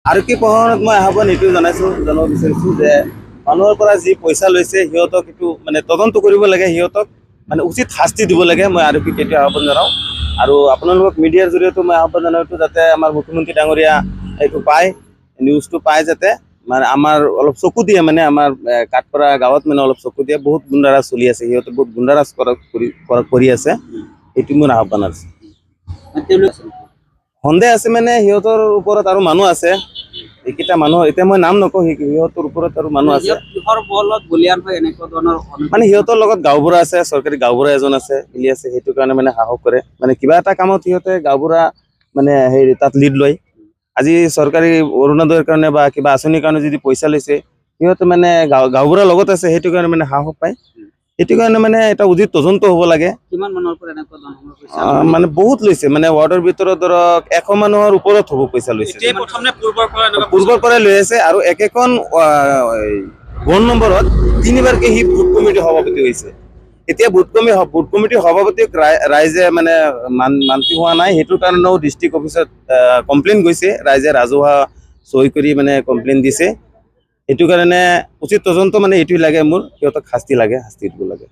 আৰু কি প্ৰসংগত মই আহ্বান এইটো জানিব বিচাৰিছোঁ যে মানুহৰ পৰা যি পইচা লৈছে সিহঁতক এইটো মানে তদন্ত কৰিব লাগে, সিহঁতক মানে উচিত শাস্তি দিব লাগে। মই আৰু কি কেতিয়া আহ্বান জনাওঁ। আৰু আপোনালোকক মিডিয়াৰ জৰিয়তে মই আহ্বান জনাইছোঁ যাতে আমাৰ মুখ্যমন্ত্ৰী ডাঙৰীয়া এইটো পায়, নিউজটো পায়, যাতে মানে আমাৰ অলপ চকু দিয়ে, মানে আমাৰ কাঠপৰা গাঁৱত মানে অলপ চকু দিয়ে। বহুত গুণ্ডাৰাজ চলি আছে, সিহঁতে বহুত গুণ্ডাৰাজ কৰি আছে। এইটো মোৰ আহ্বান আছে। সন্দেহ আছে মানে সিহঁতৰ ওপৰত আৰু মানুহ আছে, এইকেইটা মানুহ এতিয়া মই নাম নকওঁ, সিহঁতৰ ওপৰত আৰু মানুহ আছে। মানে সিহঁতৰ লগত গাঁওবুঢ়া আছে, চৰকাৰী গাঁওবুঢ়া এজন আছে, মিলি আছে, সেইটো কাৰণে মানে সাহস কৰে। মানে কিবা এটা কামত সিহঁতে গাঁওবুঢ়া মানে হেৰি তাত লিড লয়। আজি চৰকাৰী অৰুণোদয়ৰ কাৰণে বা কিবা আঁচনিৰ কাৰণে যদি পইচা লৈছে, সিহঁতে মানে গাঁওবুঢ়াৰ লগত আছে, সেইটো কাৰণে মানে সাহস পায়। সেইটো কাৰণে মানে এটা উচিত তদন্ত হ'ব লাগে। মানে বহুত লৈছে, মানে ৱাৰ্ডৰ ভিতৰত ধৰক 100 মানুহৰ ওপৰত হ'ব পইচা লৈছে। পূৰ্বৰ পৰাই লৈ আছে। আৰু একেখন ৱাৰ্ড নম্বৰত 3বাৰকে সি বুথ কমিটি সভাপতি হৈছে। এতিয়া বুথ কমিটিৰ সভাপতিক ৰাইজে মানে মান্তি হোৱা নাই, সেইটো কাৰণেও ডিষ্ট্ৰিক্ট অফিচত কমপ্লেইন গৈছে। ৰাইজে ৰাজহুৱা চহী কৰি মানে কমপ্লেইন দিছে। সেইটো কাৰণে উচিত তদন্ত মানে এইটোৱে লাগে মোৰ, সিহঁতক শাস্তি লাগে, শাস্তি দিব লাগে।